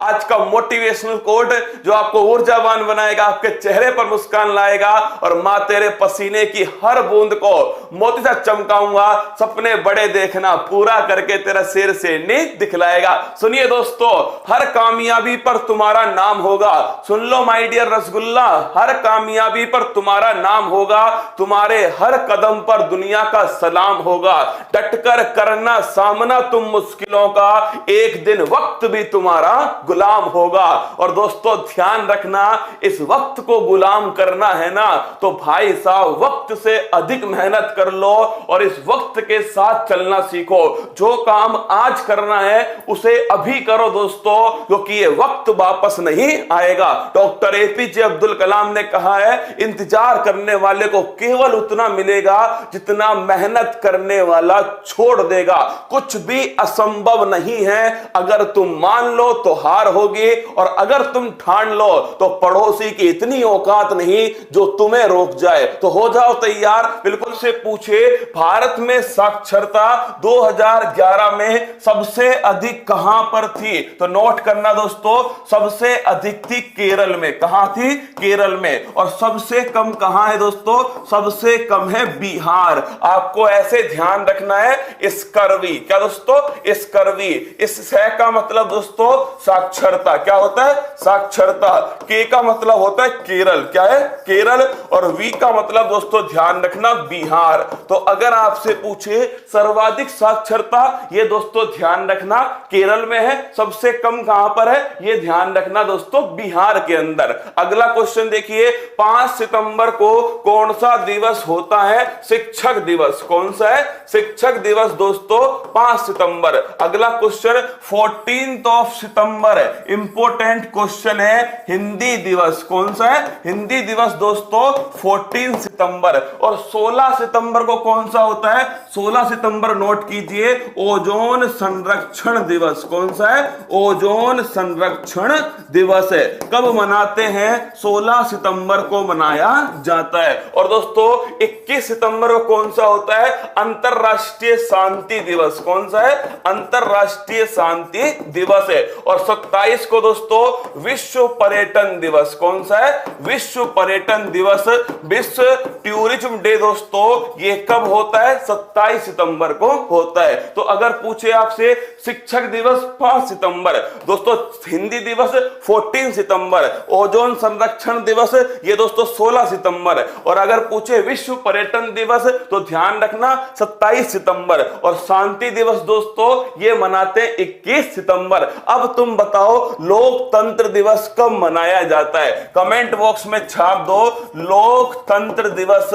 आज का motivational quote जो आपको ऊर्जावान बनाएगा, आपके चेहरे पर मुस्कान लाएगा और मां तेरे पसीने की हर बूंद को मोती सा चमकाऊंगा, सपने बड़े देखना, पूरा करके तेरा सिर से नींद दिखलाएगा। सुनिए दोस्तों, हर कामयाबी पर तुम्हारा नाम होगा। सुन लो माय डियर रसगुल्ला, हर कामयाबी पर तुम्हारा नाम होगा, तुम्हारे हर कदम पर दुनिया का सलाम होगा। डटकर करना सामना तुम मुश्किलों का, एक दिन वक्त भी तुम्हारा गुलाम होगा। और दोस्तों ध्यान रखना, इस वक्त को गुलाम करना है ना, तो भाई साहब वक्त से अधिक मेहनत कर लो और इस वक्त के साथ चलना सीखो। जो काम आज करना है उसे अभी करो दोस्तों, क्योंकि ये वक्त वापस नहीं आएगा। डॉक्टर एपीजे अब्दुल कलाम ने कहा है, इंतजार करने वाले को केवल उतना मिलेगा जितना मेहनत करने वाला छोड़ देगा। कुछ भी असंभव नहीं है, अगर तुम मान लो तो हार होगी, और अगर तुम ठान लो तो पड़ोसी की इतनी औकात नहीं जो तुम्हें रोक जाए। तो हो जाओ तैयार। बिल्कुल से पूछे, भारत में साक्षरता 2011 में सबसे अधिक कहां पर थी? तो नोट करना दोस्तों, सबसे अधिक थी केरल में। कहां थी? केरल में। और सबसे कम कहां है दोस्तों? सबसे कम है बिहार। आपको ऐसे ध्यान रखना है, स्कर्वी। क्या दोस्तों? स्कर्वी। इस से का मतलब दोस्तों साक्षरता। क्या होता है? साक्षरता। के का मतलब होता है केरल। क्या है? केरल। और वी का मतलब दोस्तों ध्यान रखना बिहार। तो अगर आपसे पूछे सर्वाधिक साक्षरता, ये दोस्तों ध्यान रखना केरल में है। सबसे कम कहां पर है? ये ध्यान रखना दोस्तों बिहार के अंदर। अगला क्वेश्चन देखिए, 5 सितंबर को कौन सा दिवस होता है? शिक्षक दिवस। कौन सा है? शिक्षक दिवस दोस्तों 5 सितंबर। अगला क्वेश्चन 14 सितंबर, इंपोर्टेंट क्वेश्चन है, हिंदी दिवस। कौन सा है? हिंदी दिवस दोस्तों 14 सितंबर। और 16 सितंबर को कौन सा होता है? 16 सितंबर नोट कीजिए, ओजोन संरक्षण दिवस। कौन सा है? ओजोन संरक्षण दिवस है। कब मनाते हैं? 16 सितंबर को मनाया जाता है। और दोस्तों 21 सितंबर को कौन सा होता है? अंतरराष्ट्रीय शांति दिवस। कौन सा है? अंतरराष्ट्रीय शांति दिवस है। और 27 को दोस्तों विश्व पर्यटन दिवस। कौन सा है? विश्व पर्यटन दिवस, विश्व टूरिज्म डे दोस्तों, ये कब होता है? 27 सितंबर को होता है। तो अगर पूछे आपसे शिक्षक दिवस 5 सितंबर, दोस्तों हिंदी दिवस 14 सितंबर, ओजोन संरक्षण दिवस ये दोस्तों 16 सितंबर, और अगर पूछे विश्व पर्यटन दिवस तो ध्यान रखना 27 सितंबर, और शांति दिवस दोस्तों ये मनाते 21 सितंबर। अब तुम बताओ लोकतंत्र दिवस कब मनाया जाता है? कमेंट बॉक्स में छाप दो, लोकतंत्र दिवस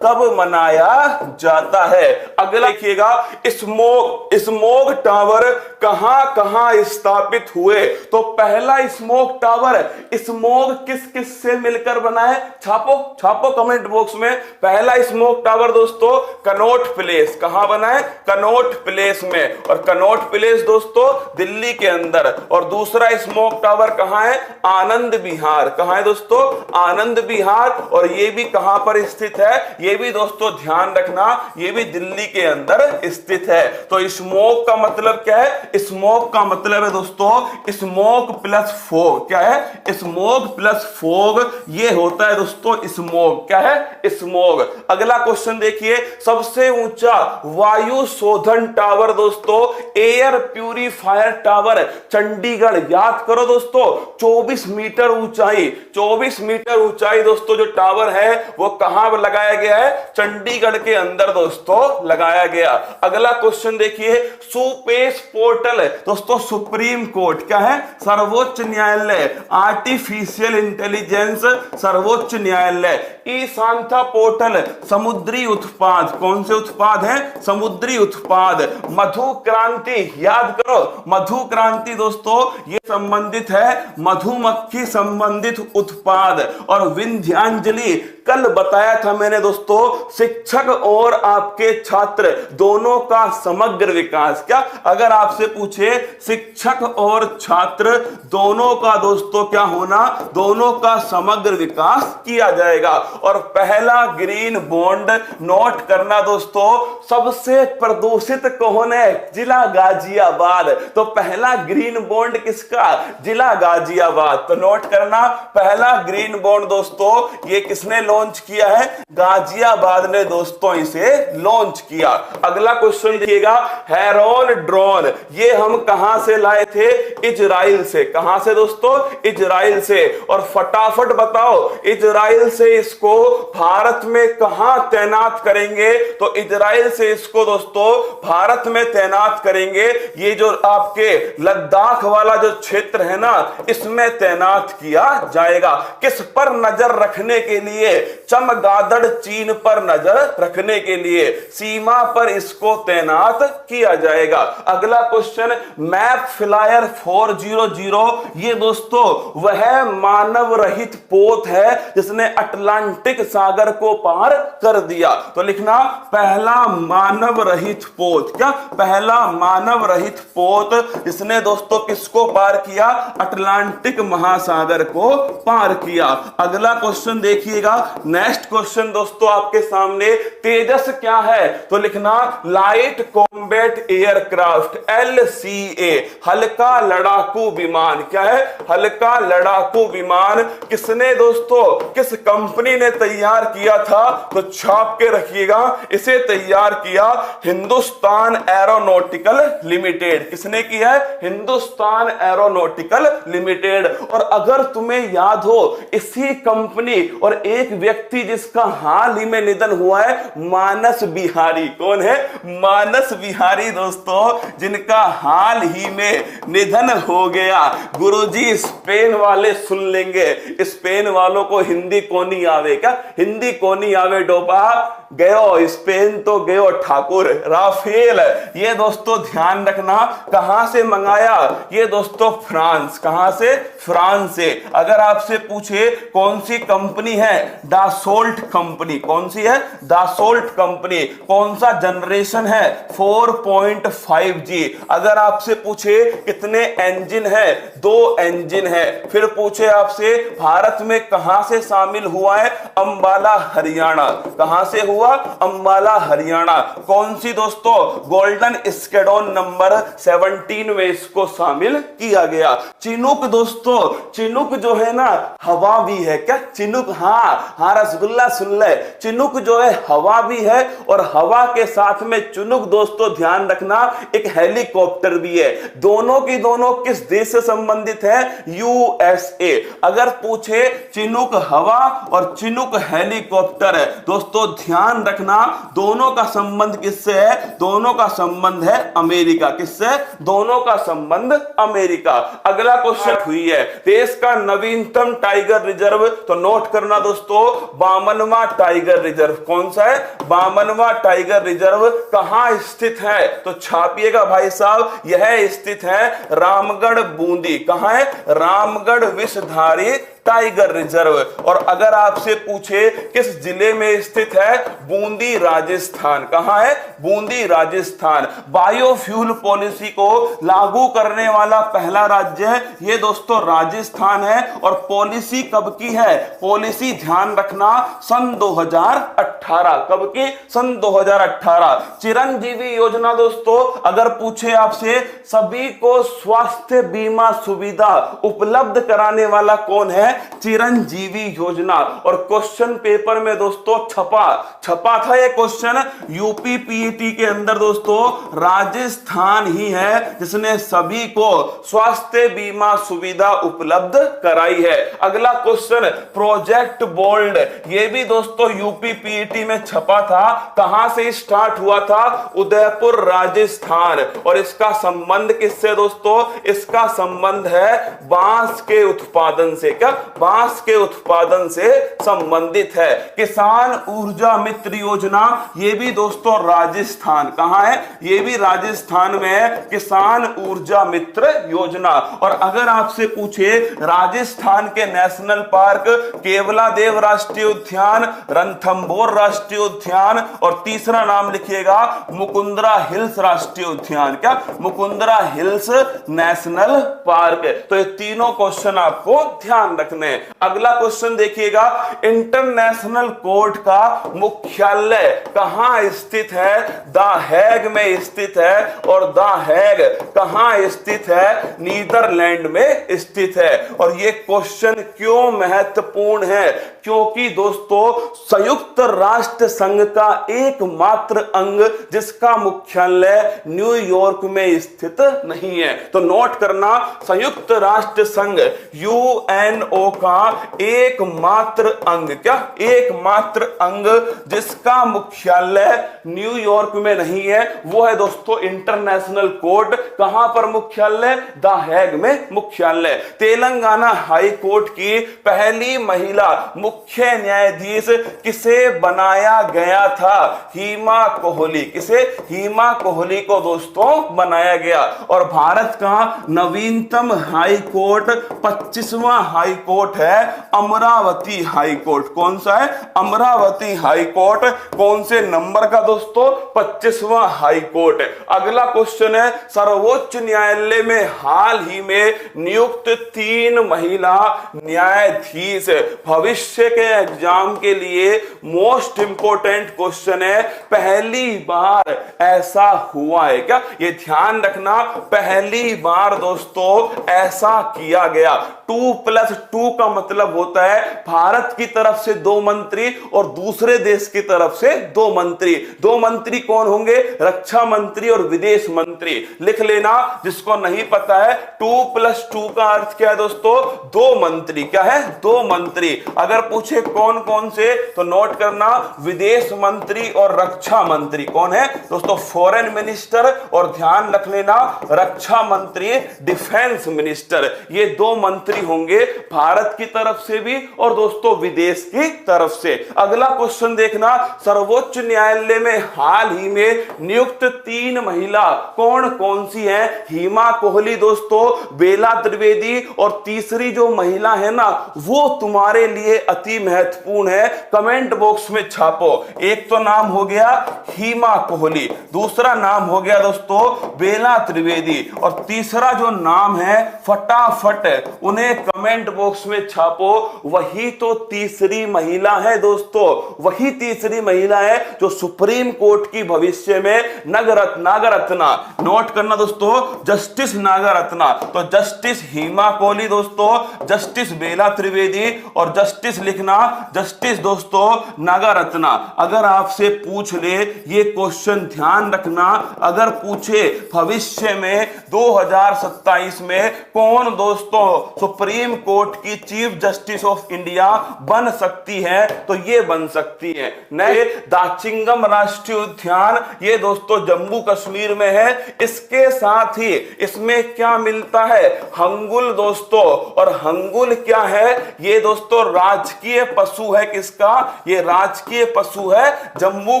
कब मनाया जाता है। अगला देखिएगा, स्मोक टावर कहां कहां स्थापित हुए? तो पहला स्मोक टावर स्मोक किस किस से मिलकर बना है? छापो कमेंट बॉक्स में। पहला स्मोक टावर दोस्तों कनॉट प्लेस। कहां बना है? कनॉट प्लेस में। और कनॉट प्लेस दोस्तों दिल्ली के अंदर। और दूसरा स्मोक टावर कहां है? आनंद विहार। कहां है दोस्तों? आनंद विहार। और ये भी कहां पर स्थित है? ये भी दोस्तों ध्यान रखना, ये भी दिल्ली के अंदर स्थित है। तो स्मोक का मतलब क्या है? स्मोक का मतलब है दोस्तों स्मोक प्लस फोग। क्या है? स्मोक प्लस फोग, ये होता है दोस्तों स्मोक। क्या है? स्मोक। अगला क्वेश्चन देखिए, सबसे ऊंचा वायु शोधन टावर दोस्तों एयर प्यूरिफायर टावर चंडीगढ़। याद करो दोस्तों 24 मीटर ऊंचाई, 24 मीटर ऊंचाई दोस्तों जो टावर है वो कहां लगाया गया है? चंडीगढ़ के अंदर दोस्तों लगाया गया। अगला क्वेश्चन देखिए, सुपेस पोर्टल दोस्तों सुप्रीम कोर्ट। क्या है? सर्वोच्च न्यायालय। आर्टिफिशियल इंटेलिजेंस सर्वोच्च न्यायालय। ई सांता पोर्टल समुद्री उत्पाद। कौन से उत्पाद हैं? समुद्री उत्पाद। मधु क्रांति, याद करो मधु क्रांति दोस्तों ये संबंधित है मधुमक्खी संबंधित उत्पाद। और विंध्यांजलि कल बताया था मैंने दोस्तों, शिक्षक और आपके छात्र दोनों का समग्र विकास। क्या अगर आपसे पूछे शिक्षक और छात्र दोनों का दोस्तों क्या होना, दोनों का समग्र विकास किया जाएगा। और पहला ग्रीन बॉन्ड नोट करना दोस्तों, सबसे प्रदूषित कौन है, जिला गाजियाबाद। तो पहला ग्रीन बॉन्ड किसका, जिला गाजियाबाद। तो नोट करना, पहला ग्रीन बॉन्ड दोस्तों ये किसने लॉन्च किया है, गाजियाबाद ने दोस्तों इसे लॉन्च किया। अगला क्वेश्चन देखिएगा, हेरॉन ड्रोन ये हम कहां से लाए थे, इजराइल से। कहां से दोस्तों, इजराइल से। और फटाफट बताओ इजराइल से इसको भारत में कहां तैनात करेंगे, तो इजराइल से इसको दोस्तों भारत में तैनात करेंगे। ये जो आपके लद्दाख वाला जो क्षेत्र है ना, इसमें तैनात किया जाएगा। किस पर नजर रखने के लिए, चमगादड़ चीन पर नजर रखने के लिए सीमा पर इसको तैनात किया जाएगा। अगला क्वेश्चन, मैप फ्लायर 400 ये दोस्तों वह मानव रहित पोत है जिसने अटलांटिक सागर को पार कर दिया। तो लिखना पहला मानव रहित पोत। क्या पहला मानव रहित पोत जिसने दोस्तों किसको पार किया, अटलांटिक महासागर को पार किया। अगला क्वेश्चन देखिएगा, नेक्स्ट क्वेश्चन दोस्तों आपके सामने, तेजस क्या है, तो लिखना लाइट कॉम्बैट एयरक्राफ्ट LCA, हल्का लड़ाकू विमान। क्या है, हल्का लड़ाकू विमान। किसने दोस्तों, किस कंपनी ने तैयार किया था, तो छाप के रखिएगा, इसे तैयार किया हिंदुस्तान एरोनॉटिकल लिमिटेड। किसने किया है, हिंदुस्तान एरोनॉटिकल लिमिटेड। और अगर तुम्हें याद हो, इसी कंपनी और एक व्यक्ति जिसका हाल ही में निधन हुआ है, मानस बिहारी। कौन है, मानस बिहारी दोस्तों, जिनका हाल ही में निधन हो गया। गुरुजी स्पेन वाले सुन लेंगे, स्पेन वालों को हिंदी कोनी आवे। क्या हिंदी कोनी आवे, डोपा गयो स्पेन तो गयो ठाकुर। राफेल ये दोस्तों ध्यान रखना कहां से मंगाया, ये दोस्तों फ्रांस। कहां से, फ्रांस से। अगर आपसे पूछे कौन सी कंपनी है, डासोल्ट कंपनी। कौन सी है, डासोल्ट कंपनी। कौन सा जनरेशन है, 4.5G। अगर आपसे पूछे कितने इंजन है, 2 इंजन है। फिर पूछे आपसे भारत में कहां से शामिल हुआ है, अंबाला हरियाणा। कहां से हुआ, अंबाला हरियाणा। कौन सी दोस्तों, गोल्डन स्क्वाड्रन नंबर 17 में इसको शामिल किया गया। चिनूक दोस्तों, चिनूक जो है ना हवा भी है। क्या चिनूक, हाँ रसगुल्ला सुन ले, चिनूक जो है हवा भी है, और हवा के साथ में चिनूक दोस्तों ध्यान रखना एक हेलीकॉप्टर भी है। दोनों की दोनों किस देश से संबंधित है, USA। अगर पूछे चिनूक हवा और चिनूक हेलीकॉप्टर है, दोस्तों ध्यान रखना दोनों का संबंध किससे है, दोनों का संबंध है अमेरिका। किससे, दोनों का संबंध अमेरिका। अगला क्वेश्चन हुई है, देश का नवीनतम टाइगर रिजर्व, तो नोट करना दोस्तों 52वां टाइगर रिजर्व। कौन सा है, 52वां टाइगर रिजर्व कहां स्थित है, तो छापिएगा भाई साहब, यह स्थित है रामगढ़ बूंदी। कहां है, रामगढ़ विषधारी टाइगर रिजर्व। और अगर आपसे पूछे किस जिले में स्थित है, बूंदी राजस्थान। कहां है, बूंदी राजस्थान। बायोफ्यूल पॉलिसी को लागू करने वाला पहला राज्य है ये दोस्तों राजस्थान है। और पॉलिसी कब की है, पॉलिसी ध्यान रखना सन 2018। कब की, सन 2018। चिरंजीवी योजना दोस्तों, अगर पूछे आपसे सभी को स्वास्थ्य बीमा सुविधा उपलब्ध कराने वाला कौन है, चिरंजीवी योजना। और क्वेश्चन पेपर में दोस्तों छपा था ये क्वेश्चन यूपी पीईटी के अंदर दोस्तों, राजस्थान ही है जिसने सभी को स्वास्थ्य बीमा सुविधा उपलब्ध कराई है। अगला क्वेश्चन, प्रोजेक्ट बोल्ड, ये भी दोस्तों यूपी पीईटी में छपा था। कहां से स्टार्ट हुआ था, उदयपुर राजस्थान। और इसका संबंध किससे दोस्तों, इसका संबंध है बांस के उत्पादन से। क्या, बांस के उत्पादन से संबंधित है। किसान ऊर्जा मित्र योजना, ये भी दोस्तों राजस्थान, कहां है, ये भी राजस्थान में है, किसान ऊर्जा मित्र योजना। और अगर आपसे पूछे राजस्थान के नेशनल पार्क, केवलादेव राष्ट्रीय उद्यान, रणथंभौर राष्ट्रीय उद्यान, और तीसरा नाम लिखिएगा मुकुंदरा हिल्स राष्ट्रीय उद्यान। क्या, मुकुंदरा हिल्स नेशनल पार्क। तो ये तीनों क्वेश्चन आपको ध्यान रखने हैं। अगला क्वेश्चन देखिएगा, इंटरनेशनल कोर्ट का मुख्यालय कहां स्थित है? द हेग में स्थित है। और द हेग कहां स्थित है? नीदरलैंड में स्थित है। और ये क्वेश्चन क्यों महत्वपूर्ण है? क्योंकि दोस्तों संयुक्त राष्ट्र संघ का एकमात्र अंग जिसका मुख्यालय न्यूयॉर्क में स्थित नहीं है। तो नोट करना, संयुक्त राष्ट्र संघ यूएनओ का एकमात्र अंग, क्या, एकमात्र अंग जिसका मुख्यालय न्यूयॉर्क में नहीं है, वो है दोस्तों इंटरनेशनल कोर्ट। कहां पर मुख्यालय? द हेग में मुख्यालय। तेलंगाना हाई कोर्ट की पहली महिला मुख्य न्यायाधीश किसे बनाया गया था? हिमा कोहली। किसे? हिमा कोहली को दोस्तों बनाया गया। और भारत का नवीनतम हाई कोर्ट 25वां हाई कोर्ट है अमरावती हाई कोर्ट। कौन सा है? Amravati high court. कौन से नंबर का दोस्तों? 25वां हाई कोर्ट। अगला क्वेश्चन है, सर्वोच्च न्यायालय में हाल ही में नियुक्त 3 महिला न्यायाधीश। भविष्य के एग्जाम के लिए मोस्ट इंपोर्टेंट क्वेश्चन है, पहली बार ऐसा हुआ है क्या? ये ध्यान रखना, पहली बार दोस्तों ऐसा किया गया। 2+2 का मतलब होता है भारत की तरफ से 2 मंत्री और दूसरे देश की तरफ से 2 मंत्री। 2 मंत्री कौन होंगे? रक्षा मंत्री और विदेश मंत्री। लिख लेना जिसको नहीं पता है, 2+2 का अर्थ क्या है दोस्तों? 2 मंत्री। क्या है? 2 मंत्री। अगर पूछे कौन कौन से, तो नोट करना, विदेश मंत्री और रक्षा मंत्री। कौन है दोस्तों? फॉरेन मिनिस्टर, और ध्यान रख लेना रक्षा मंत्री, डिफेंस मिनिस्टर। ये 2 मंत्री होंगे भारत की तरफ से भी और दोस्तों विदेश की तरफ से। अगला क्वेश्चन देखना, सर्वोच्च न्यायालय में हाल ही में नियुक्त 3 महिला कौन कौन सी हैं? हिमा कोहली दोस्तों, बेला त्रिवेदी, और तीसरी जो महिला है ना, वो तुम्हारे लिए अति महत्वपूर्ण है, कमेंट बॉक्स में छापो। एक तो नाम हो गया हिमा कोहली, दूसरा नाम हो गया दोस्तों बेला त्रिवेदी, और तीसरा जो नाम है फटाफट उन्हें कमेंट बॉक्स में छापो। वही तो तीसरी महिला है दोस्तों, वही तीसरी महिला है जो सुप्रीम कोर्ट की भविष्य में नागरत्ना, नोट करना दोस्तों, जस्टिस नागरत्ना। तो जस्टिस हिमा कोहली दोस्तों, जस्टिस बेला त्रिवेदी, और जस्टिस लिखना जस्टिस दोस्तों नागरत्ना। अगर आपसे पूछ ले ये क्वेश्चन ध्यान रखना, अगर पूछे भविष्य में 2027 में कौन दोस्तों सुप्रीम कोर्ट की चीफ जस्टिस ऑफ इंडिया बन सकती है, तो ये बन सकती है नए दाचिंगम राष्ट्रीय उद्यान, ये दोस्तों जम्मू कश्मीर में है। इसके साथ ही इसमें क्या मिलता है? हंगुल दोस्तों, और हंगुल क्या है? ये दोस्तों राजकीय पशु है। किसका? ये राजकीय पशु है जम्मू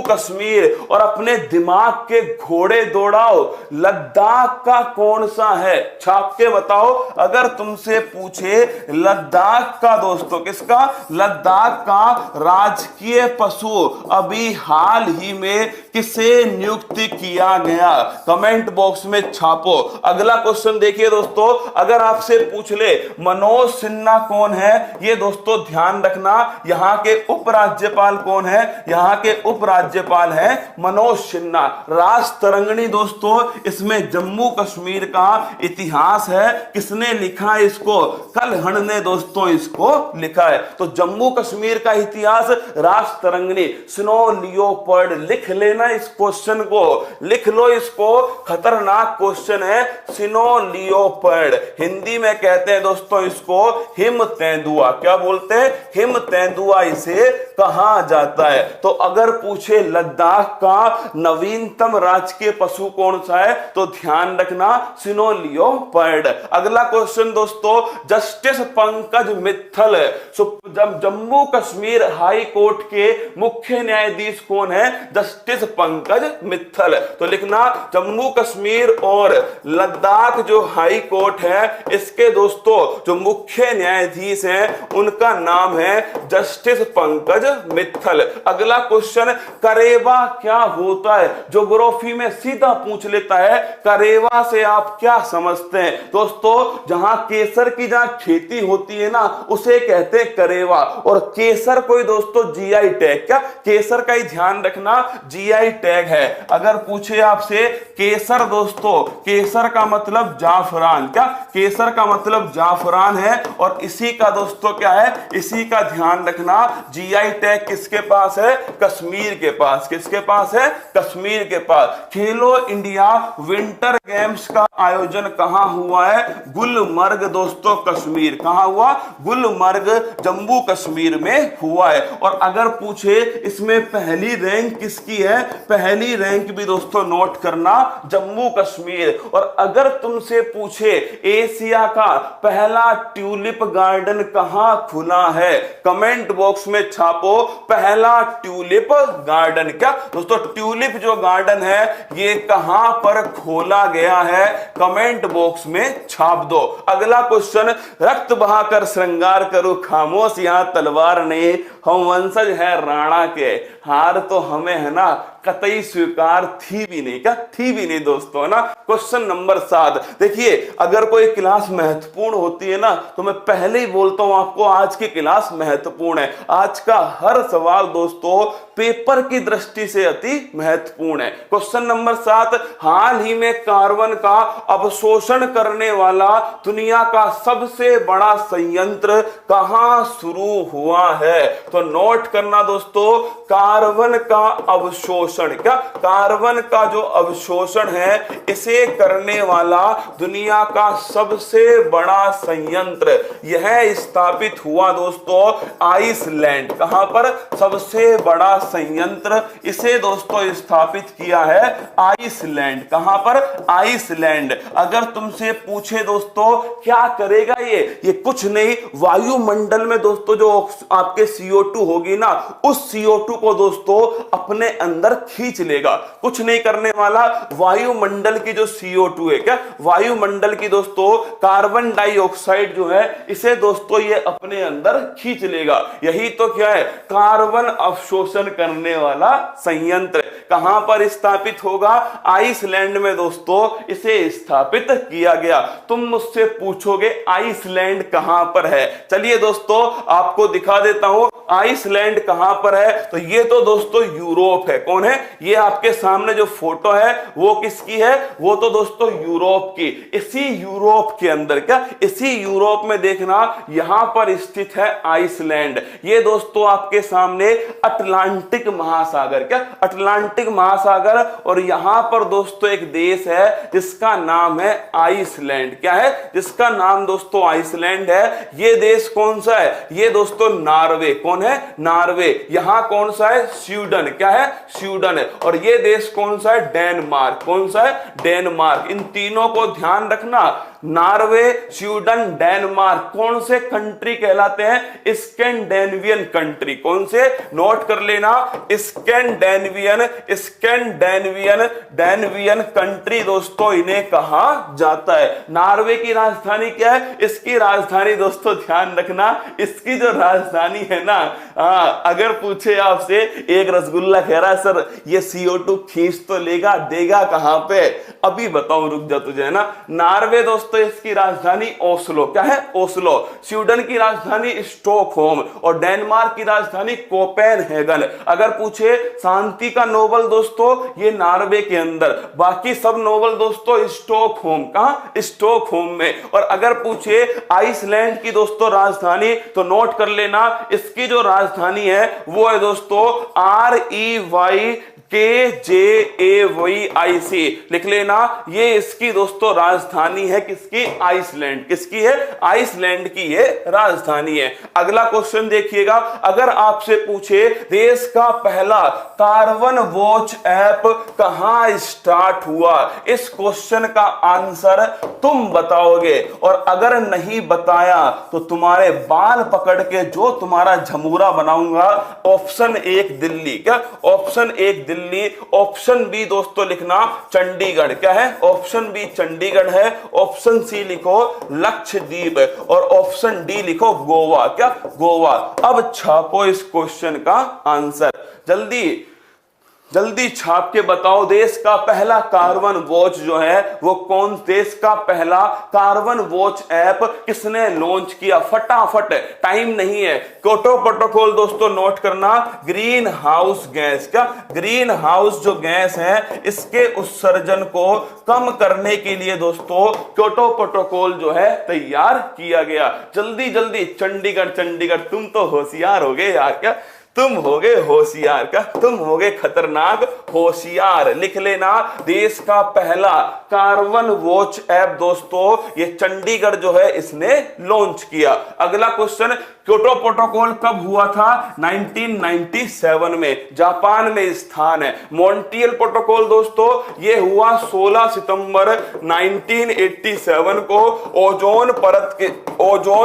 कश्मीर। और अपने दिमाग के घोड़े दौड़ाओ, लद्दाख का कौन सा है? छाप के बताओ। अगर तुमसे पूछे लद्दाख का दोस्तों, किसका? लद्दाख का राजकीय पशु अभी हाल ही में किसे नियुक्त किया गया? कमेंट बॉक्स में छापो। अगला क्वेश्चन देखिए दोस्तों, अगर आपसे पूछ ले मनोज सिन्हा कौन है, ये दोस्तों ध्यान रखना, यहां के उपराज्यपाल कौन है? यहां के उपराज्यपाल हैं मनोज सिन्हा। राजतरंगिणी दोस्तों, इसमें जम्मू कश्मीर का इतिहास है। किसने लिखा है इसको? कलहण ने दोस्तों इसको लिखा है। तो जम्मू कश्मीर का इतिहास राजतरंगिणी, स्नो लियोपर्ड लिख लेना। लेना इस क्वेश्चन को, लिख लो इसको, खतरनाक क्वेश्चन है। सिनोलियोपर्ड, हिंदी में कहते हैं दोस्तों इसको हिम तेंदुआ। क्या बोलते हैं? हिम तेंदुआ इसे कहा जाता है। तो अगर पूछे लद्दाख का नवीनतम राजकीय पशु कौन सा है, तो ध्यान रखना सिनोलियोपर्ड। अगला क्वेश्चन दोस्तों, justice Pankaj Mittal, Jammu Kashmir high court के मुख्य न्यायाधीश कौन है? जस्टिस पंकज मित्तल। तो लिखना जम्मू कश्मीर और लद्दाख जो हाई कोर्ट है, इसके दोस्तों जो मुख्य न्यायाधीश हैं उनका नाम है जस्टिस पंकज मित्तल। अगला क्वेश्चन, करेवा क्या होता है? ज्योग्राफी में सीधा पूछ लेता है, करेवा से आप क्या समझते हैं? दोस्तों जहां केसर की जहां खेती होती है ना, उसे कहते हैं करेवा। और केसर कोई दोस्तों जीआई टैग, क्या केसर का ही ध्यान रखना जीआई टैग है। अगर पूछे आपसे केसर, दोस्तों केसर का मतलब जाफरान, क्या केसर का मतलब जाफरान है। और इसी का दोस्तों क्या है, इसी का ध्यान रखना जीआई टैग किसके पास है? कश्मीर के पास। किसके पास है? कश्मीर के पास। खेलो इंडिया विंटर गेम्स का आयोजन कहां हुआ है? गुलमर्ग दोस्तों कश्मीर। कहां हुआ? गुलमर्ग जम्मू कश्मीर में हुआ है। और अगर पूछे इसमें पहली रैंक किसकी है? पहली रैंक भी दोस्तों नोट करना जम्मू कश्मीर। और अगर तुमसे पूछे एशिया का पहला ट्यूलिप गार्डन कहां खुला है, कमेंट बॉक्स में छापो पहला ट्यूलिप गार्डन। क्या दोस्तों ट्यूलिप जो गार्डन है ये कहां पर खोला गया है, कमेंट बॉक्स में छाप दो। अगला क्वेश्चन, रक्त बहाकर श्रृंगार करूं खामोश यहां तलवार नहीं, हम वंशज है राणा के, हार तो हमें है ना कतई स्वीकार थी भी नहीं। क्या थी भी नहीं दोस्तों, है ना। क्वेश्चन नंबर 7, देखिए अगर कोई क्लास महत्वपूर्ण होती है ना, तो मैं पहले ही बोलता हूं आपको आज की क्लास महत्वपूर्ण है। आज का हर सवाल दोस्तों पेपर की दृष्टि से अति महत्वपूर्ण है। क्वेश्चन नंबर 7, हाल ही में कार्बन का अवशोषण करने वाला दुनिया का सबसे बड़ा संयंत्र कहां शुरू हुआ है? तो नोट करना दोस्तों, कार्बन का अवशोषण, क्या कार्बन का जो अवशोषण है इसे करने वाला दुनिया का सबसे बड़ा संयंत्र यह स्थापित हुआ दोस्तों आइसलैंड। कहां पर? सबसे बड़ा संयंत्र इसे दोस्तों स्थापित किया है आइसलैंड। कहां पर? आइसलैंड। अगर तुमसे पूछे दोस्तों क्या करेगा ये कुछ नहीं, वायुमंडल में दोस्तों जो आपके CO2 होगी ना, उस CO2 को दोस्तों अपने अंदर खींच लेगा। कुछ नहीं करने वाला, वायुमंडल की जो CO2 है, क्या वायुमंडल की दोस्तों कार्बन डाइऑक्साइड जो है इसे दोस्तों ये अपने अंदर खींच लेगा। यही तो क्या है, कार्बन अवशोषण करने वाला संयंत्र। कहां पर स्थापित होगा? आइसलैंड में दोस्तों इसे स्थापित किया गया। तुम मुझसे पूछोगे आइसलैंड कहां पर है, चलिए दोस्तों आपको दिखा देता हूं आइसलैंड कहां पर है। तो ये तो दोस्तों यूरोप है। कौन है? ये आपके सामने जो फोटो है वो किसकी है? वो तो दोस्तों यूरोप की। इसी यूरोप के अंदर, क्या इसी यूरोप में देखना यहां पर स्थित है आइसलैंड। ये दोस्तों आपके सामने अटलांटिक महासागर, क्या अटलांटिक महासागर, और यहां पर दोस्तों एक देश है जिसका नाम है आइसलैंड। क्या है? जिसका नाम दोस्तों आइसलैंड है। ये देश कौन सा है? ये दोस्तों नॉर्वे। कौन है? नॉर्वे। यहां कौन सा है? स्वीडन। क्या है? स्वीडन है। और ये देश कौन सा है? डेनमार्क। कौन सा है? डेनमार्क। इन तीनों को ध्यान रखना, नॉर्वे, स्वीडन, डेनमार्क कौन से कंट्री कहलाते हैं? Scandinavian country. कौन से? नोट कर लेना, स्कैंडिनेवियन, स्कैंडिनेवियन कंट्री दोस्तों इन्हें कहा जाता है। नॉर्वे की राजधानी क्या है? इसकी राजधानी दोस्तों ध्यान रखना, इसकी जो राजधानी है ना, अगर पूछे आपसे एक रसगुल्ला कह रहा है सर ये CO2 खींच तो लेगा, देगा कहां पे? अभी बताऊं, रुक जा तुझे, है ना। नॉर्वे दोस्तों इसकी राजधानी ओस्लो। क्या है? ओस्लो। स्वीडन की राजधानी स्टॉकहोम और डेनमार्क की राजधानी कोपेनहेगन। अगर पूछे शांति का नोबल दोस्तों ये नॉर्वे के अंदर, बाकी सब नोबल दोस्तों स्टॉकहोम। कहां? स्टॉकहोम में। और अगर पूछे आइसलैंड की दोस्तों राजधानी, तो नोट कर लेना इसकी जो राजधानी है वो है दोस्तों REYKJविक। KJAVIC लिख लेना। ये इसकी दोस्तों राजधानी है, किसकी? आइसलैंड। किसकी है? आइसलैंड की ये राजधानी है। अगला क्वेश्चन देखिएगा, अगर आपसे पूछे देश का पहला कार्बन वॉच ऐप कहां स्टार्ट हुआ, इस क्वेश्चन का आंसर तुम बताओगे, और अगर नहीं बताया तो तुम्हारे बाल पकड़ के जो तुम्हारा झमूरा बनाऊंगा। ऑप्शन 1 दिल्ली, क्या? ऑप्शन 1 दिल्ली, ऑप्शन बी दोस्तों लिखना चंडीगढ़। क्या है? ऑप्शन बी चंडीगढ़ है, ऑप्शन सी लिखो लक्षद्वीप, और ऑप्शन डी लिखो गोवा। क्या? गोवा। अब छापो इस क्वेश्चन का आंसर, जल्दी जल्दी छाप के बताओ। देश का पहला कार्बन वॉच जो है वो कौन? देश का पहला कार्बन वॉच ऐप किसने लॉन्च किया? फटाफट, टाइम नहीं है। क्योटो प्रोटोकॉल दोस्तों नोट करना, ग्रीन हाउस गैस, क्या? ग्रीन हाउस जो गैस है इसके उत्सर्जन को कम करने के लिए दोस्तों क्योटो प्रोटोकॉल जो है तैयार किया गया। जल्दी जल्दी, चंडीगढ़ चंडीगढ़, तुम तो होशियार हो गए यार। क्या? तुम होगे होशियार, का तुम होगे खतरनाक होशियार। लिख लेना, देश का पहला कार्बन वॉच ऐप दोस्तों ये चंडीगढ़ जो है इसने लॉन्च किया। अगला क्वेश्चन, क्योटो प्रोटोकॉल कब हुआ था? 1997 में, जापान में स्थान है। मॉन्ट्रियल प्रोटोकॉल दोस्तों ये हुआ 16 सितंबर 1987 को। ओजोन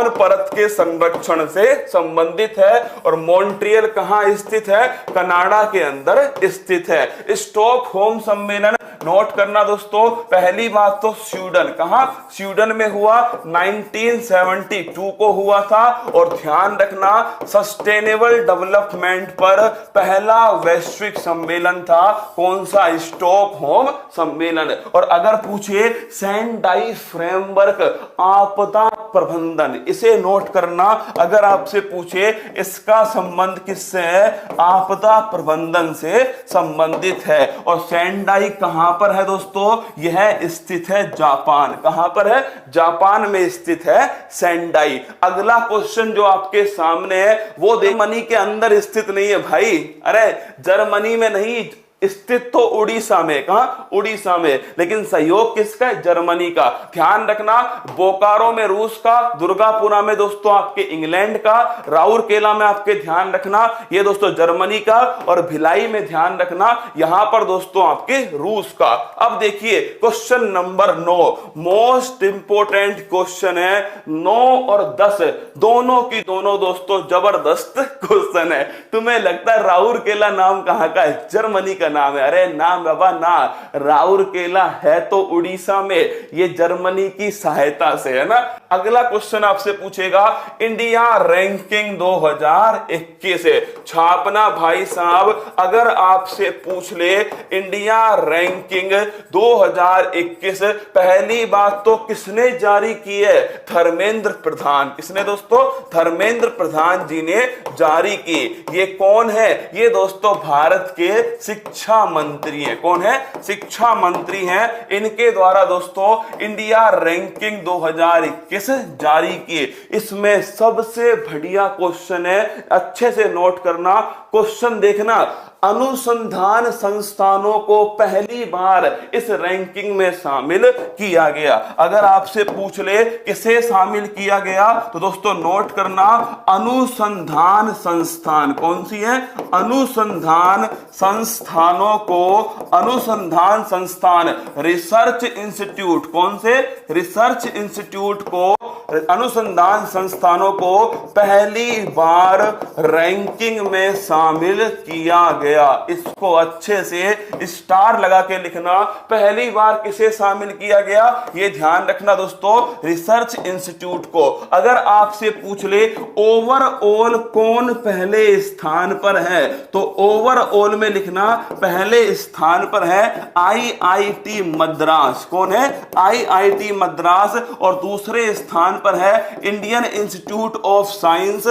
परत के संरक्षण से संबंधित है, और मॉन्ट्रियल कहां स्थित है? कनाडा के अंदर स्थित है। स्टॉकहोम सम्मेलन नोट करना दोस्तों, पहली बात तो स्वीडन, कहां? स्वीडन में हुआ, 1972 को हुआ था। और ध्यान रखना, सस्टेनेबल डेवलपमेंट पर पहला वैश्विक सम्मेलन था, कौन सा? स्टॉकहोम सम्मेलन। और अगर पूछे सेंडाई फ्रेमवर्क आपदा प्रबंधन, इसे नोट करना। अगर आपसे पूछे इसका संबंध किससे है? आपदा प्रबंधन से संबंधित है। और सेंडाई कहां पर है दोस्तों? यह स्थित है जापान। कहां पर है? जापान में स्थित है सेंडाई। अगला क्वेश्चन जो आपके सामने है वो जर्मनी के अंदर स्थित नहीं है भाई। अरे जर्मनी में नहीं स्थित, तो उड़ीसा में। कहां? उड़ीसा में। लेकिन सहयोग किसका है? जर्मनी का। ध्यान रखना, बोकारो में रूस का, दुर्गापुरा में दोस्तों आपके इंग्लैंड का, राउरकेला में आपके ध्यान रखना ये दोस्तों जर्मनी का, और भिलाई में ध्यान रखना यहां पर दोस्तों आपके रूस का। अब देखिए question number 9 most important question है। 9 और 10 दोनों की दोनों दोस्तों जबरदस्त क्वेश्चन है। तुम्हें लगता है राउरकेला नाम कहां का है? जर्मनी का नाम है। अरे ना बाबा ना, राउरकेला है तो उड़ीसा में, ये जर्मनी की सहायता से है ना। अगला क्वेश्चन आपसे पूछेगा इंडिया रैंकिंग 2021 छापना भाई साहब। अगर आपसे पूछ ले इंडिया रैंकिंग 2021 पहली बात तो किसने जारी की है? धर्मेंद्र प्रधान। किसने दोस्तों? धर्मेंद्र प्रधान जी ने जारी की। ये कौन है? ये दोस्तों भारत के शिक्षा मंत्री हैं। कौन है? शिक्षा मंत्री हैं। इनके द्वारा दोस्तों इंडिया रैंकिंग 2021 जारी की। इसमें सबसे बढ़िया क्वेश्चन है, अच्छे से नोट करना, क्वेश्चन देखना। अनुसंधान संस्थानों को पहली बार इस रैंकिंग में शामिल किया गया। अगर आपसे पूछ ले किसे शामिल किया गया तो दोस्तों नोट करना, अनुसंधान संस्थान। कौन सी है? अनुसंधान संस्थानों को, अनुसंधान संस्थान रिसर्च इंस्टीट्यूट। कौन से? रिसर्च इंस्टीट्यूट को, अनुसंधान संस्थानों को पहली बार रैंकिंग में शामिल किया गया। इसको अच्छे से स्टार लगा के लिखना। पहली बार किसे शामिल किया गया? ये ध्यान रखना दोस्तों, रिसर्च इंस्टीट्यूट को। अगर आपसे पूछ ले ओवरऑल कौन पहले स्थान पर है तो ओवरऑल में लिखना पहले स्थान पर है आईआईटी मद्रास। कौन है? आईआईटी मद्रास। और दूसरे स्थान स्थान पर है Indian institute of science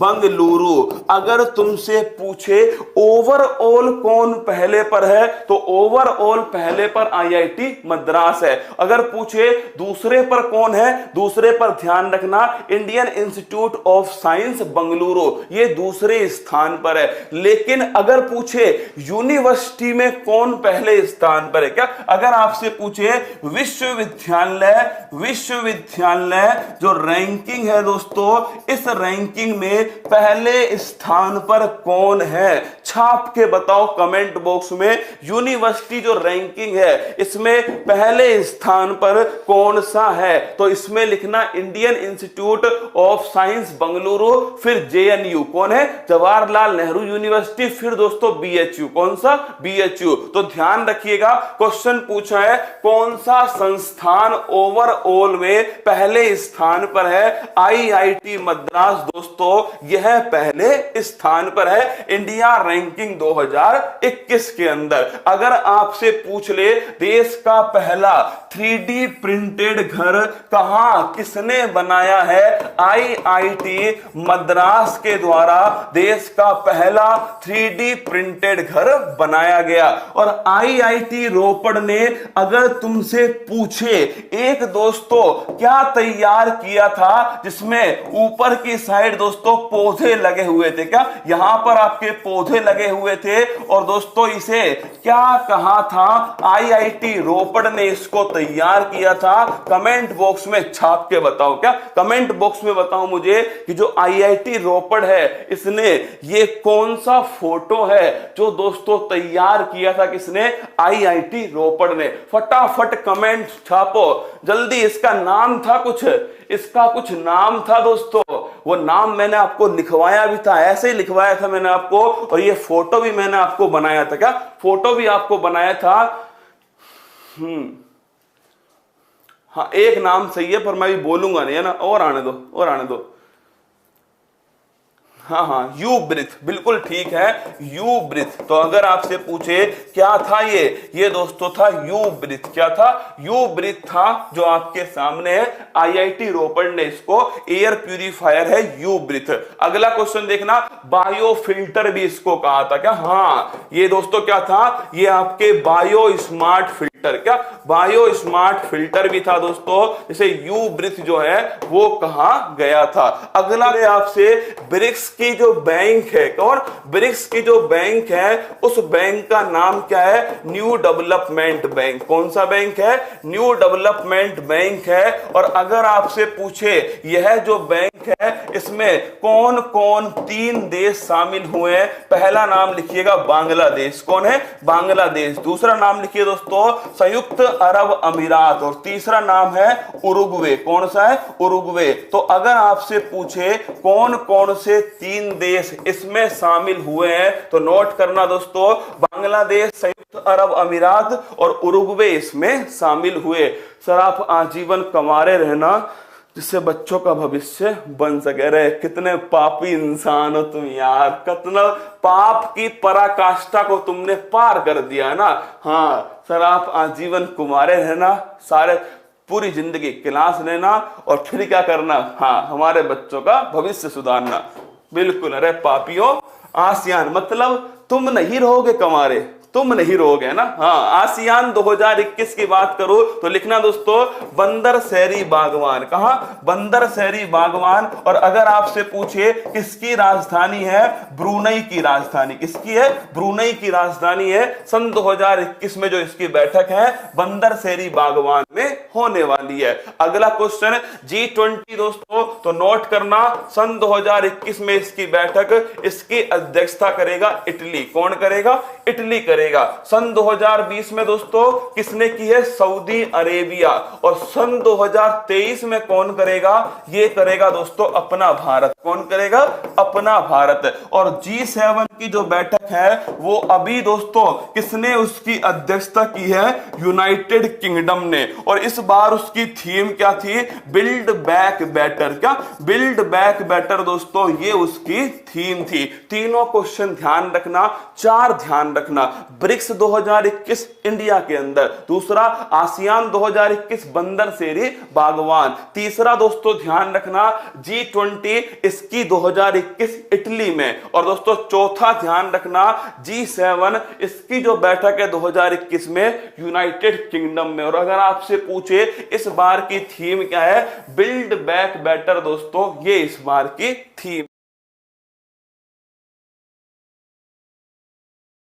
Bengaluru. अगर तुमसे पूछे ओवरऑल कौन पहले पर है तो ओवरऑल पहले पर आईआईटी मद्रास है। अगर पूछे दूसरे पर कौन है, दूसरे पर ध्यान रखना Indian institute of science Bengaluru, ये दूसरे स्थान पर है। लेकिन अगर पूछे यूनिवर्सिटी में कौन पहले स्थान पर है, क्या अगर आपसे पूछे विश्वविद्यालय जो रैंकिंग है दोस्तों, इस रैंकिंग में पहले स्थान पर कौन है, छाप के बताओ कमेंट बॉक्स में। यूनिवर्सिटी जो रैंकिंग है इसमें पहले स्थान पर कौन सा है, तो इसमें लिखना Indian institute of science Bengaluru, फिर जेएनयू कौन है, जवाहरलाल नेहरू यूनिवर्सिटी, फिर दोस्तों बीएचयू, कौन सा, बीएचयू। तो ध्यान रखिएगा क्वेश्चन पूछा है कौन सा संस्थान ओवरऑल में पहले स्थान पर है, आईआईटी मद्रास दोस्तों यह पहले स्थान पर है इंडिया रैंकिंग 2021 के अंदर। अगर आपसे पूछ ले देश का पहला 3D प्रिंटेड घर कहां किसने बनाया है, आईआईटी मद्रास के द्वारा देश का पहला 3D प्रिंटेड घर बनाया गया। और आईआईटी रोपड़ ने अगर तुमसे पूछे एक दोस्तों क्या तैयार किया था जिसमें ऊपर की साइड दोस्तों पौधे लगे हुए थे, क्या यहां पर आपके पौधे लगे हुए थे, और दोस्तों इसे क्या कहा था, आईआईटी रोपड़ ने इसको तैयार किया था। कमेंट बॉक्स में छाप के बताओ, क्या कमेंट बॉक्स में बताओ मुझे कि जो आईआईटी रोपड़ है इसने ये कौन सा फोटो है जो दोस्तों तैयार किया था, किसने, आईआईटी रोपड़ ने। फटाफट कमेंट छापो जल्दी। इसका नाम था कुछ, इसका कुछ नाम था दोस्तों, वो नाम मैंने आपको लिखवाया भी था, ऐसे ही लिखवाया था मैंने आपको, और ये फोटो भी मैंने आपको बनाया था, क्या फोटो भी आपको बनाया था। हाँ एक नाम सही है पर मैं भी बोलूंगा नहीं, है ना, और आने दो, और आने दो। हाँ यू ब्रिथ, बिल्कुल ठीक है, यू ब्रिथ। तो अगर आपसे पूछे क्या था ये दोस्तों था यू ब्रिथ। क्या था, यू ब्रिथ था जो आपके सामने है। आईआईटी रोपड़ ने इसको एयर प्यूरिफायर है यू ब्रिथ। अगला क्वेश्चन देखना, बायो फिल्टर भी इसको कहा था, क्या, हाँ ये दोस्तों क्या था, ये आपके बायो स्मार्ट फिल्टर, क्या बायो स्मार्ट फिल्टर भी था दोस्तों, इसे यू ब्रिथ जो है वो कहा गया था। अगला आपसे ब्रिक्स की जो बैंक है, कौन, ब्रिक्स की जो बैंक है उस बैंक का नाम क्या है, न्यू डेवलपमेंट बैंक। कौन सा बैंक है, न्यू डेवलपमेंट बैंक है। और अगर आपसे पूछे यह जो बैंक है इसमें कौन कौन 3 देश शामिल हुए हैं, पहला नाम लिखिएगा बांग्लादेश, कौन है, बांग्लादेश। दूसरा नाम लिखिए दोस्तों संयुक्त अरब अमीरात, और तीसरा नाम है उरुग्वे, कौन सा है, उरुग्वे। तो अगर आपसे पूछे कौन कौन से 3 देश इसमें शामिल हुए हैं तो नोट करना दोस्तों, बांग्लादेश, संयुक्त अरब अमीरात और उरुग्वे इसमें शामिल हुए। सर आप आजीवन कमारे रहना जिससे बच्चों का भविष्य बन सके। रहे कितने पापी इंसान हो तुम यार, कितना पाप की पराकाष्ठा को तुमने पार कर दिया है ना। हाँ सर आप आजीवन कुमारे रहना, सारे पूरी जिंदगी क्लास लेना और फिर क्या करना, हाँ हमारे बच्चों का भविष्य सुधारना। बिल्कुल, अरे पापियों आसियान मतलब तुम नहीं रहोगे कमारे, तुम नहीं रहोगे ना। हाँ आसियान 2021 की बात करो तो लिखना दोस्तों बंदर शहरी बागवान, कहां, बंदर शहरी बागवान। और अगर आपसे पूछे किसकी राजधानी है, ब्रुनई की राजधानी, किसकी है, ब्रुनई की राजधानी है। सन 2021 में जो इसकी बैठक है बंदर शहरी बागवान में होने वाली है। अगला क्वेश्चन G20 दोस्तों, तो नोट करना सन 2021 में इसकी बैठक, इसकी अध्यक्षता करेगा इटली। कौन करेगा, इटली करेगा। सन 2020 में दोस्तों किसने की है, सऊदी अरेबिया। और सन 2023 में कौन करेगा, ये करेगा दोस्तों अपना भारत। कौन करेगा? अपना भारत। और G7 की जो बैठक है वो अभी दोस्तों किसने उसकी अध्यक्षता की है? यूनाइटेड किंगडम ने। और इस बार उसकी थीम क्या थी? Build back better. क्या? बिल्ड बैक बेटर दोस्तों, ये उसकी थीम थी। तीनों क्वेश्चन ध्यान रखना, चार ध्यान रखना। ब्रिक्स 2021 इंडिया के अंदर, दूसरा आसियान 2021 बंदर शेरी बागवान, तीसरा दोस्तों ध्यान रखना G20 इसकी 2021 इटली में, और दोस्तों चौथा ध्यान रखना G7 इसकी जो बैठक है 2021 में यूनाइटेड किंगडम में। और अगर आपसे पूछे इस बार की थीम क्या है? बिल्ड बैक बेटर दोस्तों, ये इस बार की थीम।